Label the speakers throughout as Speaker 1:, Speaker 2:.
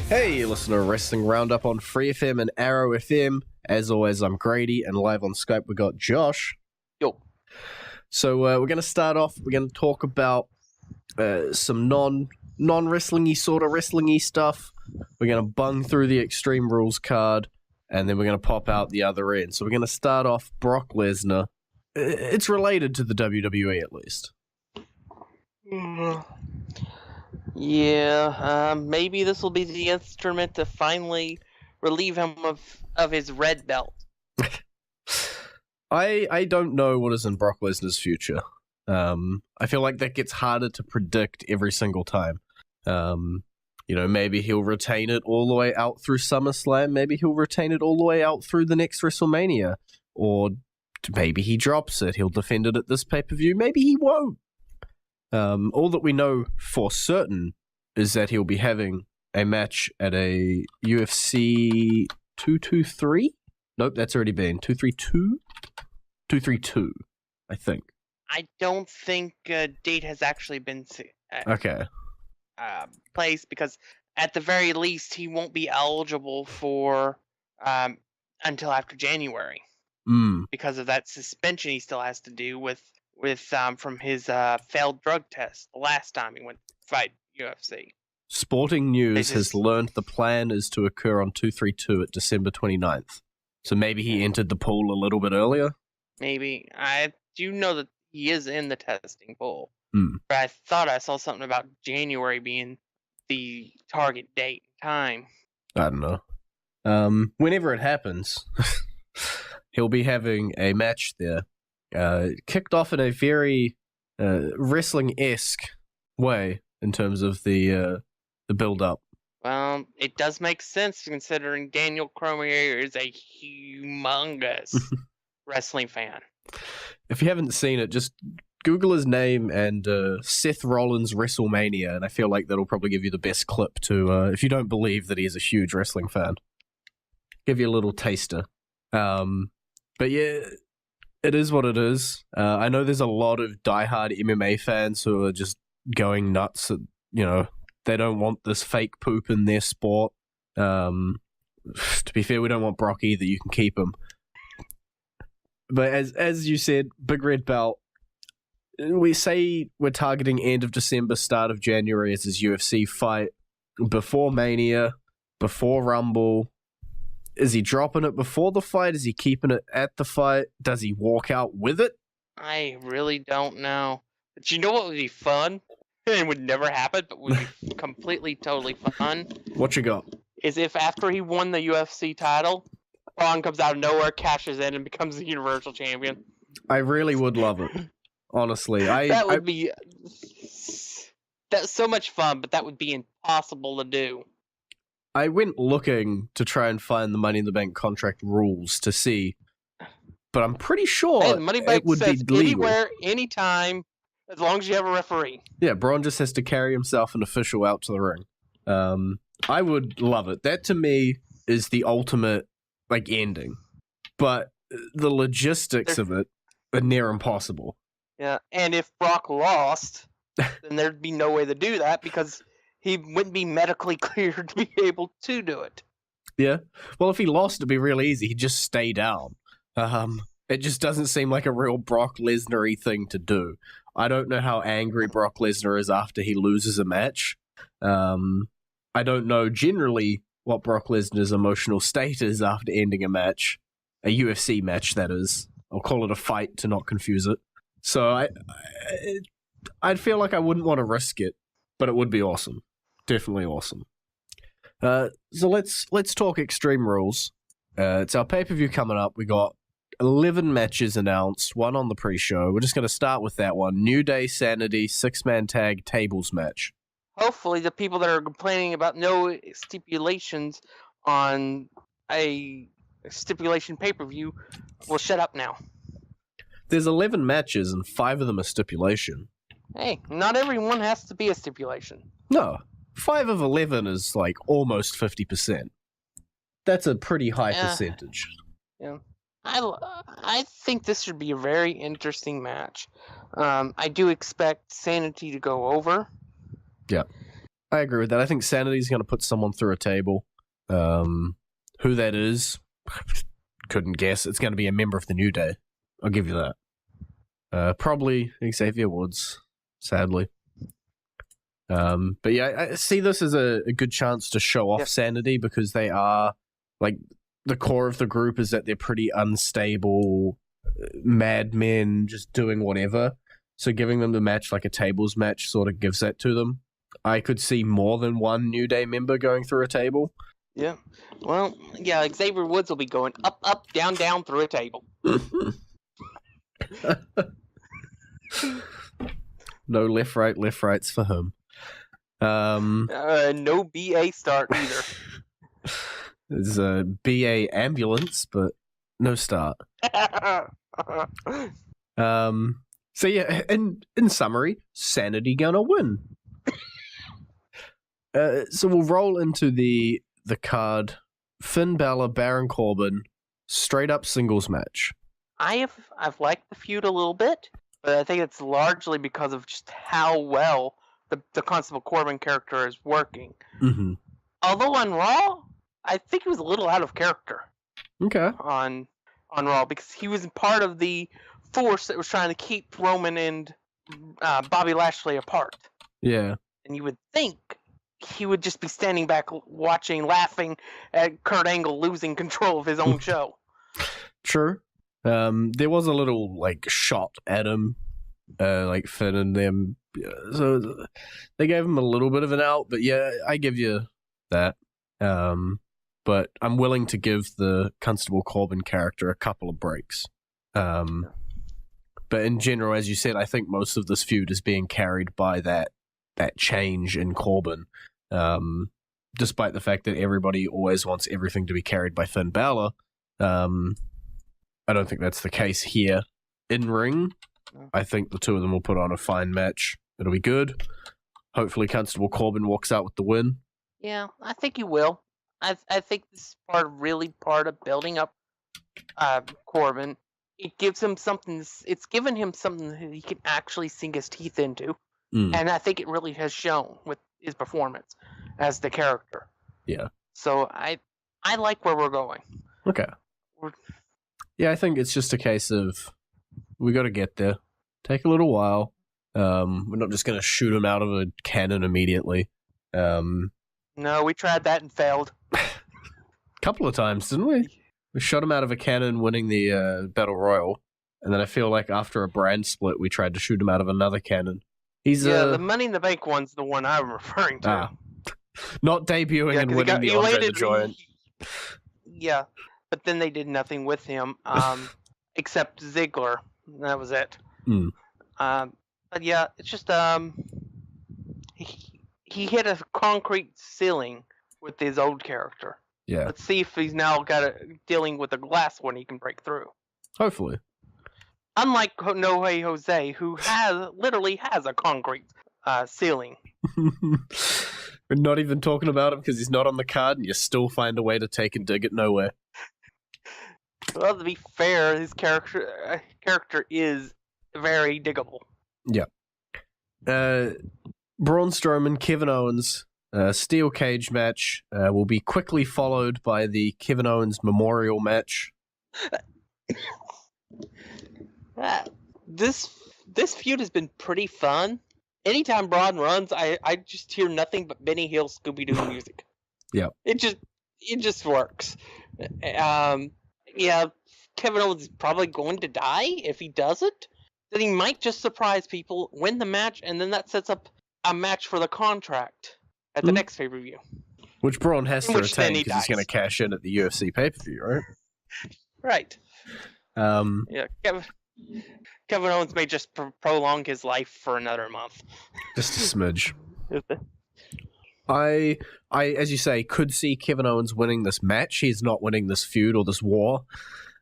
Speaker 1: Hey, you listen to Wrestling Roundup on FreeFM and ArrowFM. As always, I'm Grady, and live on Skype we got Josh.
Speaker 2: Yo.
Speaker 1: So we're going to start off, we're going to talk about some non-wrestling-y sort of wrestling-y stuff. We're going to bung through the Extreme Rules card, and then we're going to pop out the other end. So we're going to start off Brock Lesnar. It's related to the WWE at least.
Speaker 2: Yeah, maybe this will be the instrument to finally relieve him of his red belt.
Speaker 1: I don't know what is in Brock Lesnar's future. I feel like that gets harder to predict every single time. Maybe he'll retain it all the way out through SummerSlam. Maybe he'll retain it all the way out through the next WrestleMania. Or maybe he drops it. He'll defend it at this pay-per-view. Maybe he won't. All that we know for certain is that he'll be having a match at a UFC 223? Nope, that's already been 232? 232, I think.
Speaker 2: I don't think a date has actually been placed, because at the very least he won't be eligible for until after January because of that suspension he still has to do with from his failed drug test the last time he went to fight UFC.
Speaker 1: Sporting News has learned the plan is to occur on 232 at December 29th. So maybe he entered the pool a little bit earlier?
Speaker 2: Maybe. I do know that he is in the testing pool. But I thought I saw something about January being the target date time.
Speaker 1: I don't know. Whenever it happens, he'll be having a match there. Kicked off in a very wrestling-esque way in terms of the build-up.
Speaker 2: Well, it does make sense considering Daniel Cormier is a humongous wrestling fan.
Speaker 1: If you haven't seen it, just Google his name and Seth Rollins WrestleMania, and I feel like that'll probably give you the best clip to, if you don't believe that he's a huge wrestling fan. Give you a little taster. But yeah, it is what it is. I know there's a lot of diehard MMA fans who are just going nuts at, they don't want this fake poop in their sport. To be fair, we don't want Brock either. You can keep him. But as you said, big red belt. We say we're targeting end of December, start of January as his UFC fight. Before Mania, before Rumble. Is he dropping it before the fight? Is he keeping it at the fight? Does he walk out with it?
Speaker 2: I really don't know. But you know what would be fun? It would never happen, but would be completely, totally fun.
Speaker 1: What you got?
Speaker 2: Is if after he won the UFC title, Braun comes out of nowhere, cashes in, and becomes the Universal Champion.
Speaker 1: I really would love it. Honestly.
Speaker 2: That would be... That's so much fun, but that would be impossible to do.
Speaker 1: I went looking to try and find the Money in the Bank contract rules to see, but I'm pretty sure it would be legal.
Speaker 2: Anywhere, anytime, as long as you have a referee.
Speaker 1: Yeah, Braun just has to carry himself an official out to the ring. I would love it. That to me is the ultimate ending, but the logistics of it are near impossible.
Speaker 2: Yeah, and if Brock lost, then there'd be no way to do that because he wouldn't be medically cleared to be able to do it.
Speaker 1: Yeah. Well, if he lost, it'd be real easy. He'd just stay down. It just doesn't seem like a real Brock Lesnar-y thing to do. I don't know how angry Brock Lesnar is after he loses a match. I don't know generally what Brock Lesnar's emotional state is after ending a match. A UFC match, that is. I'll call it a fight to not confuse it. So I'd feel like I wouldn't want to risk it, but it would be awesome. Definitely awesome. So let's talk Extreme Rules. It's our pay-per-view coming up. We got 11 matches announced, one on the pre-show. We're just going to start with that one. New Day Sanity 6-man tag tables match.
Speaker 2: Hopefully the people that are complaining about no stipulations on a stipulation pay-per-view will shut up now.
Speaker 1: There's 11 matches and 5 of them are stipulation.
Speaker 2: Hey, not everyone has to be a stipulation.
Speaker 1: No. 5 of 11 is almost 50%. That's a pretty high percentage.
Speaker 2: Yeah. I think this should be a very interesting match. I do expect Sanity to go over.
Speaker 1: Yeah. I agree with that. I think Sanity's going to put someone through a table. Who that is, couldn't guess. It's going to be a member of the New Day. I'll give you that. Probably Xavier Woods, sadly. But yeah, I see this as a good chance to show off Sanity, because they are, like, the core of the group is that they're pretty unstable madmen just doing whatever. So giving them the match like a tables match sort of gives that to them. I could see more than one New Day member going through a table.
Speaker 2: Yeah. Well, yeah, Xavier Woods will be going up, up, down, down through a table.
Speaker 1: No left, rights for him.
Speaker 2: No BA start either.
Speaker 1: There's a BA ambulance, but no start. So yeah, in summary, Sanity gonna win. So we'll roll into the card. Finn Balor, Baron Corbin, straight up singles match.
Speaker 2: I've liked the feud a little bit, but I think it's largely because of just how well the Constable Corbin character is working.
Speaker 1: Mm-hmm.
Speaker 2: Although on Raw, I think he was a little out of character.
Speaker 1: Okay.
Speaker 2: On Raw, because he was part of the force that was trying to keep Roman and Bobby Lashley apart.
Speaker 1: Yeah.
Speaker 2: And you would think he would just be standing back watching, laughing at Kurt Angle losing control of his own show.
Speaker 1: True. There was a little, like, shot at him, like Finn and them. So they gave him a little bit of an out, but yeah, I give you that. But I'm willing to give the Constable Corbin character a couple of breaks. But in general, as you said, I think most of this feud is being carried by that change in Corbin. Despite the fact that everybody always wants everything to be carried by Finn Balor, I don't think that's the case here. In ring, I think the two of them will put on a fine match. It'll be good. Hopefully Constable Corbin walks out with the win.
Speaker 2: Yeah, I think he will. I think this is really part of building up Corbin. It gives him something. It's given him something that he can actually sink his teeth into, and I think it really has shown with his performance as the character.
Speaker 1: Yeah.
Speaker 2: So I like where we're going.
Speaker 1: Okay. Yeah, I think it's just a case of we got to get there. Take a little while. We're not just going to shoot him out of a cannon immediately.
Speaker 2: No, we tried that and failed.
Speaker 1: Couple of times, didn't we? We shot him out of a cannon winning the Battle Royal, and then I feel like after a brand split, we tried to shoot him out of another cannon.
Speaker 2: The Money in the Bank one's the one I'm referring to.
Speaker 1: Not debuting and winning the Andre the Giant.
Speaker 2: Yeah, but then they did nothing with him, except Ziggler. That was it. But yeah, it's just he hit a concrete ceiling with his old character.
Speaker 1: Yeah.
Speaker 2: Let's see if he's now dealing with a glass one he can break through.
Speaker 1: Hopefully.
Speaker 2: Unlike No Way Jose, who literally has a concrete ceiling.
Speaker 1: We're not even talking about him because he's not on the card, and you still find a way to take a dig at nowhere.
Speaker 2: Well, to be fair, his character is very diggable.
Speaker 1: Yeah. Braun Strowman, Kevin Owens, steel cage match will be quickly followed by the Kevin Owens Memorial match.
Speaker 2: This feud has been pretty fun. Anytime Braun runs, I just hear nothing but Benny Hill Scooby-Doo music.
Speaker 1: Yeah.
Speaker 2: It just works. Yeah, Kevin Owens is probably going to die if he doesn't. Then he might just surprise people, win the match, and then that sets up a match for the contract at the next pay-per-view.
Speaker 1: Which Braun has to retain because he's going to cash in at the UFC pay-per-view, right?
Speaker 2: Right. Yeah, Kevin Owens may just prolong his life for another month.
Speaker 1: Just a smidge. I, as you say, could see Kevin Owens winning this match. He's not winning this feud or this war.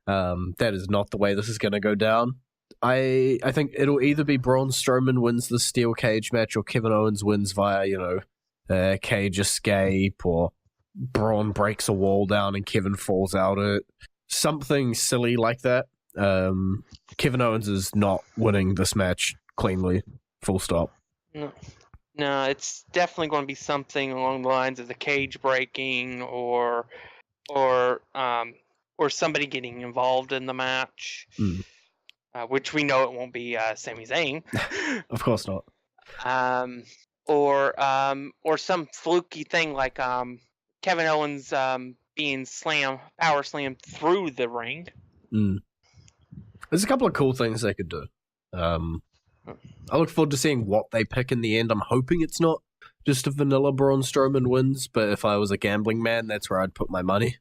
Speaker 1: That is not the way this is going to go down. I think it'll either be Braun Strowman wins the steel cage match or Kevin Owens wins via, cage escape, or Braun breaks a wall down and Kevin falls out it. Something silly like that. Kevin Owens is not winning this match cleanly. Full stop.
Speaker 2: No. No, it's definitely going to be something along the lines of the cage breaking or somebody getting involved in the match, which we know it won't be Sami Zayn.
Speaker 1: Of course not.
Speaker 2: Or some fluky thing like Kevin Owens being power slammed through the ring.
Speaker 1: There's a couple of cool things they could do. I look forward to seeing what they pick in the end. I'm hoping it's not just a vanilla Braun Strowman wins, but if I was a gambling man, that's where I'd put my money.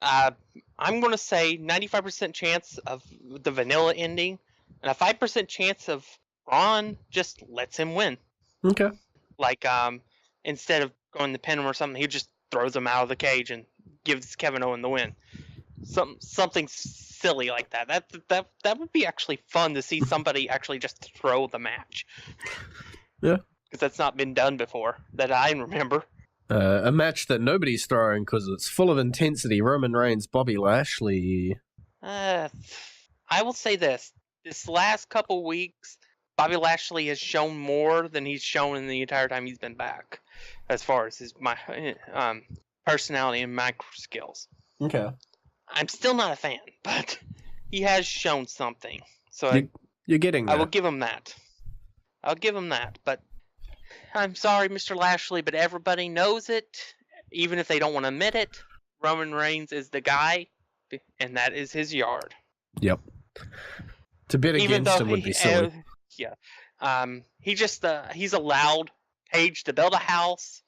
Speaker 2: I'm going to say 95% chance of the vanilla ending, and a 5% chance of Braun just lets him win.
Speaker 1: Okay.
Speaker 2: Like, instead of going to pin him or something, he just throws him out of the cage and gives Kevin Owens the win. Something silly like that. That would be actually fun to see somebody actually just throw the match.
Speaker 1: Yeah.
Speaker 2: Because that's not been done before, that I remember.
Speaker 1: A match that nobody's throwing because it's full of intensity. Roman Reigns, Bobby Lashley.
Speaker 2: I will say this. This last couple weeks, Bobby Lashley has shown more than he's shown in the entire time he's been back, as far as his personality and mic skills.
Speaker 1: Okay.
Speaker 2: I'm still not a fan, but he has shown something. So
Speaker 1: you're getting there.
Speaker 2: I will give him that. I'll give him that, but I'm sorry, Mr. Lashley, but everybody knows it, even if they don't want to admit it. Roman Reigns is the guy, and that is his yard.
Speaker 1: Yep. To bet against him would be silly.
Speaker 2: He's allowed Paige to build a house,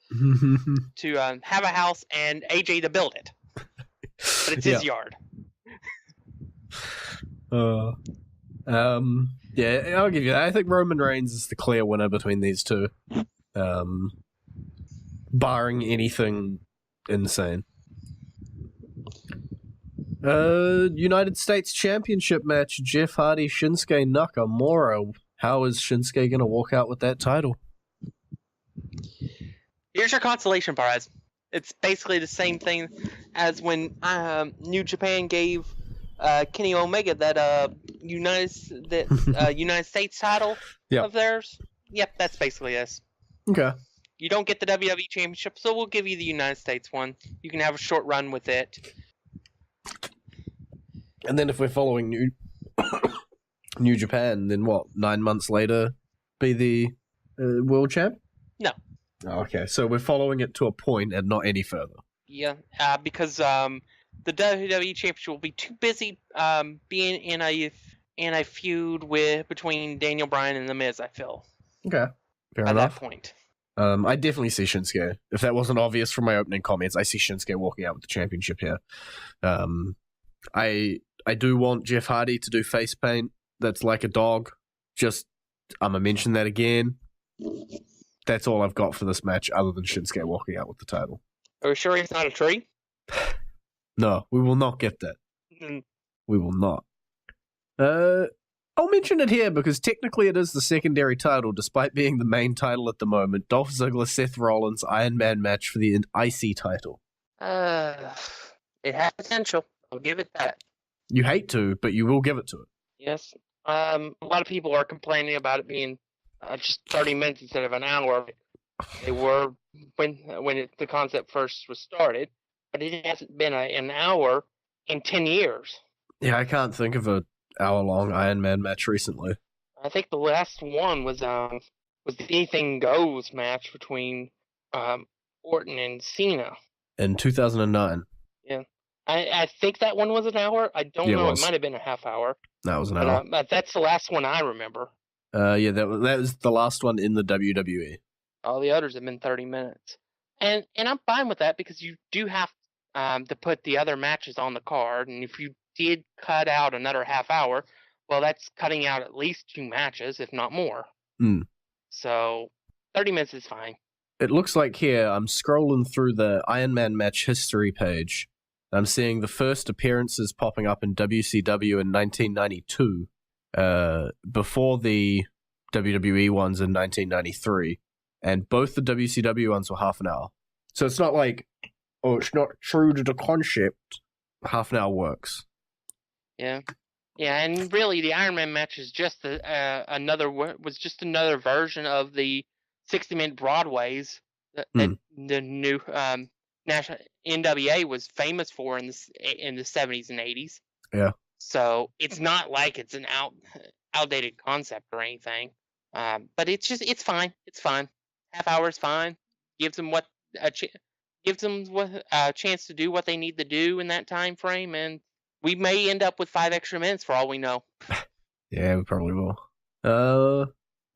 Speaker 2: to have a house, and AJ to build it. But it's his yard.
Speaker 1: Yeah, I'll give you that. I think Roman Reigns is the clear winner between these two. Barring anything insane. United States Championship match, Jeff Hardy, Shinsuke Nakamura. How is Shinsuke going to walk out with that title?
Speaker 2: Here's your consolation prize. It's basically the same thing as when New Japan gave Kenny Omega that United States title of theirs. Yep, that's basically this.
Speaker 1: Okay.
Speaker 2: You don't get the WWE Championship, so we'll give you the United States one. You can have a short run with it.
Speaker 1: And then if we're following New Japan, then what? 9 months later, be the world champ?
Speaker 2: No.
Speaker 1: Oh, okay, so we're following it to a point and not any further.
Speaker 2: Yeah, because the WWE Championship will be too busy being in a feud between Daniel Bryan and The Miz, I feel.
Speaker 1: Okay, fair enough.
Speaker 2: At that point.
Speaker 1: I definitely see Shinsuke. If that wasn't obvious from my opening comments, I see Shinsuke walking out with the championship here. I do want Jeff Hardy to do face paint that's like a dog. I'm going to mention that again. That's all I've got for this match other than Shinsuke walking out with the title.
Speaker 2: Are we sure he's not a tree?
Speaker 1: No, we will not get that.
Speaker 2: Mm.
Speaker 1: We will not. I'll mention it here because technically it is the secondary title, despite being the main title at the moment. Dolph Ziggler, Seth Rollins, Iron Man match for the IC title.
Speaker 2: It has potential. I'll give it that.
Speaker 1: You hate to, but you will give it to it.
Speaker 2: Yes. A lot of people are complaining about it being just 30 minutes instead of an hour. They were when the concept first was started, but it hasn't been an hour in 10 years.
Speaker 1: Yeah, I can't think of an hour-long Iron Man match recently.
Speaker 2: I think the last one was the Anything Goes match between Orton and Cena.
Speaker 1: In 2009.
Speaker 2: Yeah. I think that one was an hour. I don't know. It might have been a half hour.
Speaker 1: That was an hour.
Speaker 2: But that's the last one I remember.
Speaker 1: Yeah, that was the last one in the WWE.
Speaker 2: All the others have been 30 minutes. And I'm fine with that because you do have to put the other matches on the card. And if you did cut out another half hour, well, that's cutting out at least 2 matches, if not more. So 30 minutes is fine.
Speaker 1: It looks like here, I'm scrolling through the Iron Man match history page. I'm seeing the first appearances popping up in WCW in 1992, before the WWE ones in 1993, and both the WCW ones were half an hour. So it's not like, it's not true to the concept. Half an hour works.
Speaker 2: Yeah, and really the Iron Man match is just another version of the 60-minute Broadways that the new national NWA was famous for in the 70s and 80s.
Speaker 1: Yeah.
Speaker 2: So it's not like it's an outdated concept or anything. But it's fine. It's fine. Half hour is fine. Gives them a chance to do what they need to do in that time frame, and we may end up with 5 extra minutes for all we know.
Speaker 1: Yeah, we probably will.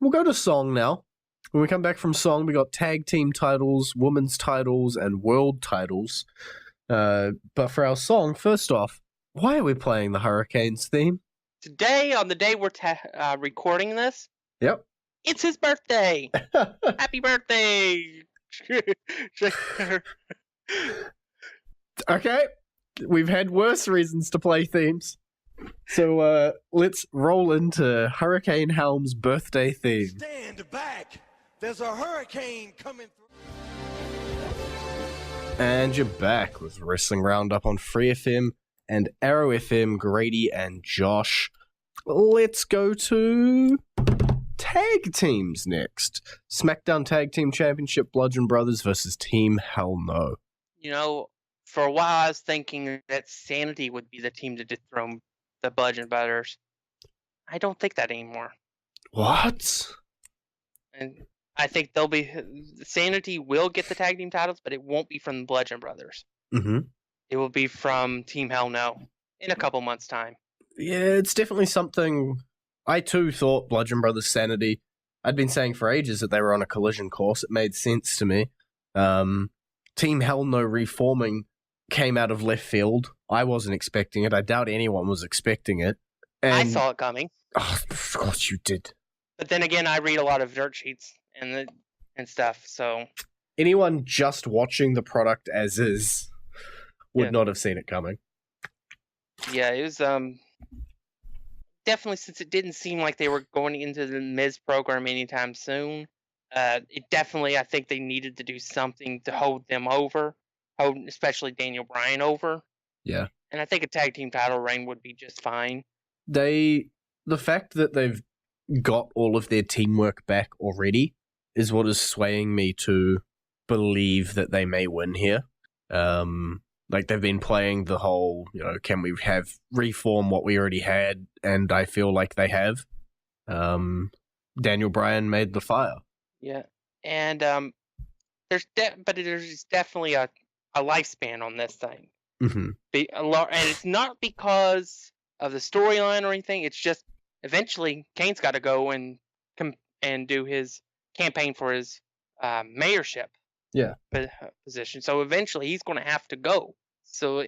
Speaker 1: We'll go to song now. When we come back from song, we got tag team titles, women's titles, and world titles. But for our song, first off, why are we playing the Hurricanes theme?
Speaker 2: Today, on the day we're recording this,
Speaker 1: yep,
Speaker 2: it's his birthday. Happy birthday!
Speaker 1: Okay, we've had worse reasons to play themes. So let's roll into Hurricane Helm's birthday theme.
Speaker 3: Stand back! There's a hurricane coming through.
Speaker 1: And you're back with Wrestling Roundup on FreeFM and ArrowFM, Grady and Josh. Let's go to tag teams next. Smackdown Tag Team Championship, Bludgeon Brothers versus Team Hell No.
Speaker 2: You know, for a while I was thinking that Sanity would be the team to dethrone the Bludgeon Brothers. I don't think that anymore.
Speaker 1: What?
Speaker 2: And I think Sanity will get the tag team titles, but it won't be from the Bludgeon Brothers.
Speaker 1: Mm-hmm.
Speaker 2: It will be from Team Hell No in a couple months' time.
Speaker 1: Yeah, it's definitely something. I too thought Bludgeon Brothers Sanity. I'd been saying for ages that they were on a collision course. It made sense to me. Team Hell No reforming came out of left field. I wasn't expecting it. I doubt anyone was expecting it. And
Speaker 2: I saw it coming.
Speaker 1: Oh, of course you did.
Speaker 2: But then again, I read a lot of dirt sheets and stuff, so
Speaker 1: anyone just watching the product as is would not have seen it coming.
Speaker 2: Yeah, it was definitely, since it didn't seem like they were going into the Miz program anytime soon. It definitely, I think they needed to do something to hold them over, especially Daniel Bryan over.
Speaker 1: Yeah,
Speaker 2: and I think a tag team title reign would be just fine.
Speaker 1: The fact that they've got all of their teamwork back already is what is swaying me to believe that they may win here. Like, they've been playing the whole, can we reform what we already had? And I feel like they have. Daniel Bryan made the fire.
Speaker 2: Yeah, and there's definitely a lifespan on this thing.
Speaker 1: Mm-hmm.
Speaker 2: And it's not because of the storyline or anything. It's just eventually Kane's got to go and do his campaign for his mayorship.
Speaker 1: Yeah.
Speaker 2: Position. So eventually he's going to have to go. So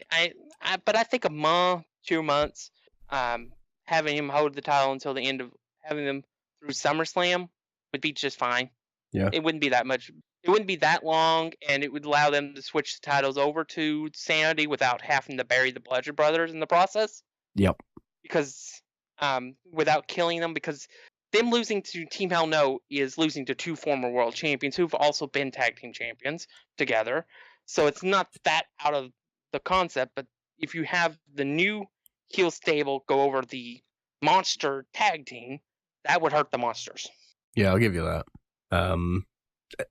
Speaker 2: but I think a month, 2 months, having him hold the title until the end of having them through SummerSlam would be just fine.
Speaker 1: Yeah.
Speaker 2: It wouldn't be that much. It wouldn't be that long, and it would allow them to switch the titles over to Sanity without having to bury the Bludgeon Brothers in the process.
Speaker 1: Yep.
Speaker 2: Because without killing them, because them losing to Team Hell No is losing to 2 former world champions who've also been tag team champions together. So it's not that out of the concept, but if you have the new heel stable go over the monster tag team, that would hurt the monsters.
Speaker 1: Yeah, I'll give you that.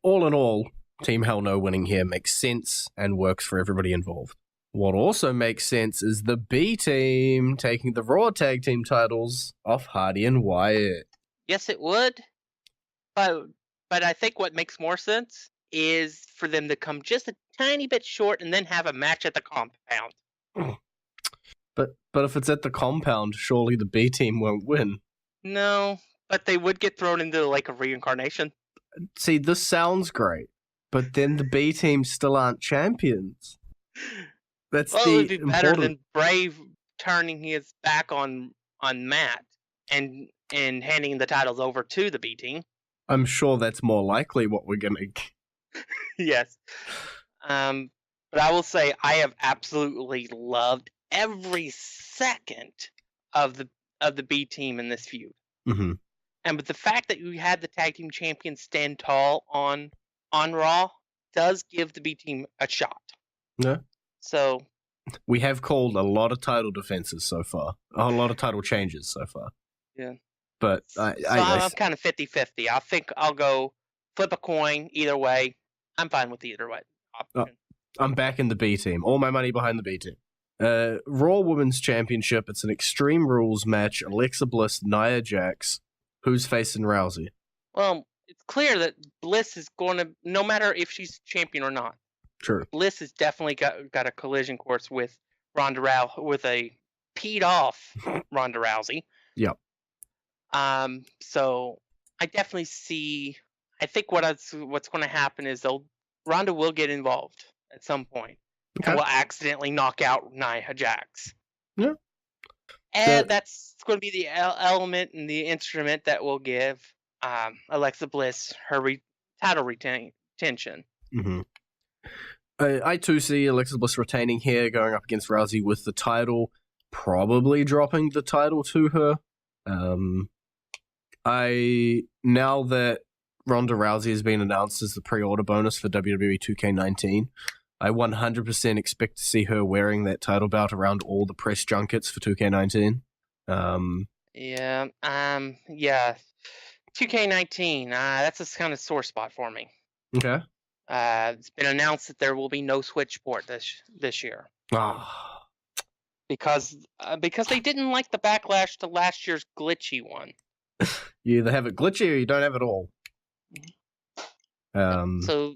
Speaker 1: All in all, Team Hell No winning here makes sense and works for everybody involved. What also makes sense is the B team taking the Raw tag team titles off Hardy and Wyatt.
Speaker 2: Yes, it would. But I think what makes more sense is for them to come just a tiny bit short and then have a match at the compound.
Speaker 1: But if it's at the compound, surely the B team won't win.
Speaker 2: No, but they would get thrown into like a reincarnation.
Speaker 1: See, this sounds great, but then the B team still aren't champions. That's
Speaker 2: it would be better than Brave turning his back on Matt and handing the titles over to the B team.
Speaker 1: I'm sure that's more likely what we're gonna.
Speaker 2: Yes. But I will say I have absolutely loved every second of the B team in this feud.
Speaker 1: Mm-hmm.
Speaker 2: And with the fact that you had the tag team champions stand tall on Raw does give the B team a shot.
Speaker 1: Yeah.
Speaker 2: So
Speaker 1: we have called a lot of title defenses so far, a lot of title changes so far.
Speaker 2: Yeah.
Speaker 1: But
Speaker 2: I'm kind of 50-50. I think I'll go flip a coin either way. I'm fine with either way option.
Speaker 1: I'm back in the B team. All my money behind the B team. Raw Women's Championship. It's an Extreme Rules match. Alexa Bliss, Nia Jax. Who's facing Rousey?
Speaker 2: Well, it's clear that Bliss is going to, no matter if she's champion or not.
Speaker 1: True.
Speaker 2: Bliss has definitely got a collision course with Ronda Rousey, with a peed off Ronda Rousey.
Speaker 1: Yep.
Speaker 2: So I definitely see. I think what's going to happen is Ronda will get involved at some point.
Speaker 1: Okay.
Speaker 2: And will accidentally knock out Nia Jax.
Speaker 1: Yeah.
Speaker 2: And that's going to be the element and the instrument that will give Alexa Bliss her title retention.
Speaker 1: Mm-hmm. I too see Alexa Bliss retaining here, going up against Rousey with the title, probably dropping the title to her. Now that Ronda Rousey has been announced as the pre-order bonus for WWE 2K19, I 100% expect to see her wearing that title belt around all the press junkets for 2K19.
Speaker 2: Yeah. 2K19. That's a kind of sore spot for me.
Speaker 1: Okay.
Speaker 2: It's been announced that there will be no Switch port this year. Because they didn't like the backlash to last year's glitchy one.
Speaker 1: You either have it glitchy or you don't have it all.
Speaker 2: So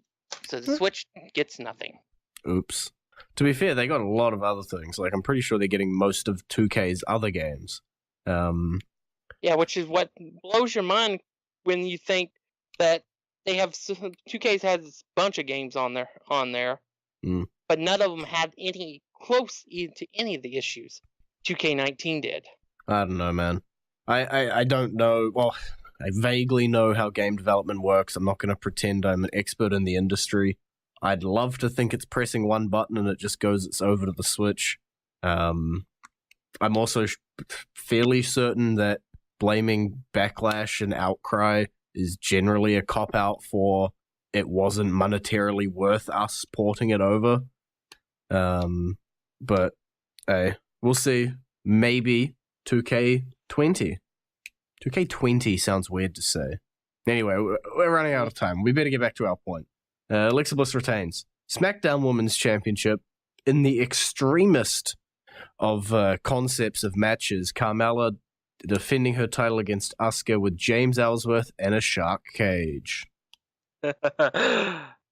Speaker 2: the Switch gets nothing.
Speaker 1: Oops. To be fair, they got a lot of other things. Like, I'm pretty sure they're getting most of 2K's other games.
Speaker 2: Yeah, which is what blows your mind when you think that they have 2K's has a bunch of games on there, but none of them had any close to any of the issues 2K19 did.
Speaker 1: I don't know, man. I don't know. Well, I vaguely know how game development works. I'm not going to pretend I'm an expert in the industry. I'd love to think it's pressing one button and it just goes over to the Switch. I'm also fairly certain that blaming backlash and outcry is generally a cop-out for it wasn't monetarily worth us porting it over. But hey, we'll see. Maybe 2K20. 2K20 sounds weird to say. Anyway, we're running out of time. We better get back to our point. Alexa Bliss retains SmackDown Women's Championship in the extremist of concepts of matches. Carmella defending her title against Asuka with James Ellsworth and a shark cage.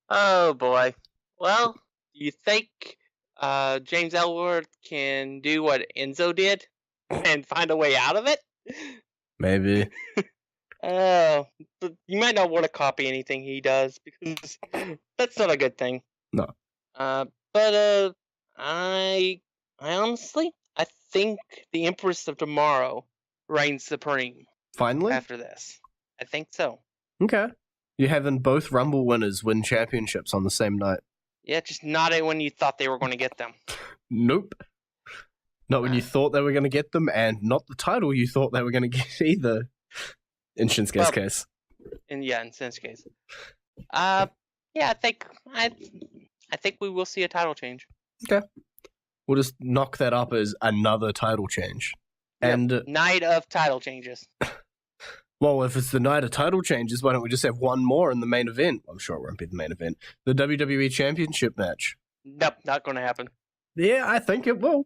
Speaker 2: Oh boy. Well, you think James Ellsworth can do what Enzo did and find a way out of it? Maybe. But you might not want to copy anything he does because that's not a good thing.
Speaker 1: No.
Speaker 2: But I honestly, I think the Empress of Tomorrow reigns supreme.
Speaker 1: Finally?
Speaker 2: After this. I think so.
Speaker 1: Okay. You're having both Rumble winners win championships on the same night.
Speaker 2: Yeah, just not when you thought they were going to get them.
Speaker 1: Nope. Not when you thought they were going to get them, and not the title you thought they were going to get either. In Shinsuke's case. In
Speaker 2: Shinsuke's case. I think we will see a title change.
Speaker 1: Okay. We'll just knock that up as another title change.
Speaker 2: Yep.
Speaker 1: And
Speaker 2: night of title changes.
Speaker 1: Well, if it's the night of title changes, why don't we just have one more in the main event? I'm sure it won't be the main event. The WWE Championship match.
Speaker 2: Nope, not going to happen.
Speaker 1: Yeah, I think it will.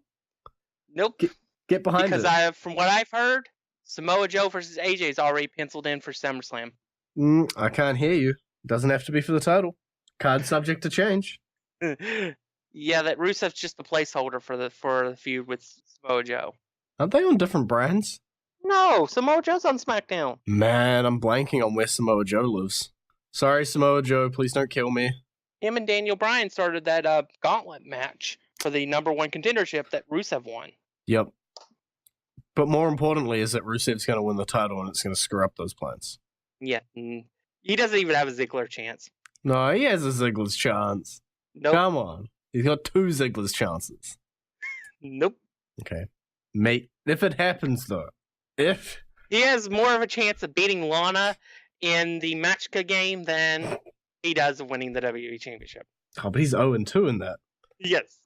Speaker 2: Nope.
Speaker 1: Get behind it.
Speaker 2: Because from what I've heard, Samoa Joe versus AJ is already penciled in for SummerSlam.
Speaker 1: I can't hear you. Doesn't have to be for the title. Card subject to change.
Speaker 2: Yeah, that Rusev's just the placeholder for the feud with Samoa Joe.
Speaker 1: Aren't they on different brands?
Speaker 2: No, Samoa Joe's on SmackDown.
Speaker 1: Man, I'm blanking on where Samoa Joe lives. Sorry, Samoa Joe. Please don't kill me.
Speaker 2: Him and Daniel Bryan started that gauntlet match for the number one contendership that Rusev won.
Speaker 1: Yep. But more importantly is that Rusev's going to win the title and it's going to screw up those plans.
Speaker 2: Yeah. He doesn't even have a Ziggler chance.
Speaker 1: No, he has a Ziggler's chance.
Speaker 2: Nope.
Speaker 1: Come on. He's got 2 Ziggler's chances.
Speaker 2: Nope.
Speaker 1: Okay. Mate, if it happens though. If
Speaker 2: he has more of a chance of beating Lana in the Matchka game than he does of winning the WWE Championship.
Speaker 1: Oh, but he's 0-2 in that.
Speaker 2: Yes.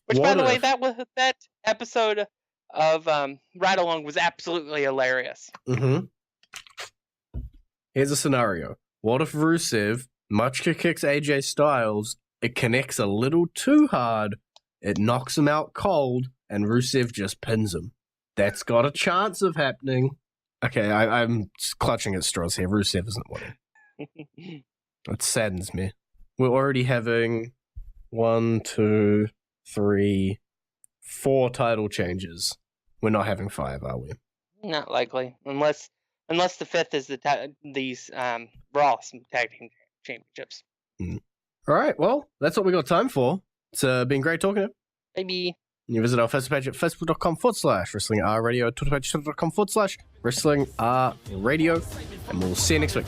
Speaker 2: Which, by the way, that episode of Ride Along was absolutely hilarious.
Speaker 1: Mm-hmm. Here's a scenario. What if Rusev Muchka kicks AJ Styles, it connects a little too hard, it knocks him out cold, and Rusev just pins him? That's got a chance of happening. Okay, I'm clutching at straws here. Rusev isn't winning. It saddens me. We're already having 1, 2, 3, 4 title changes. We're not having 5, are we?
Speaker 2: Not likely, unless the 5th is these Raw tag team championships.
Speaker 1: All right, well, that's what we got time for. It's been great talking to you.
Speaker 2: Maybe.
Speaker 1: You visit our Facebook page at facebook.com/WrestlingRradio, Twitter page twitter.com/WrestlingRradio, and we'll see you next week.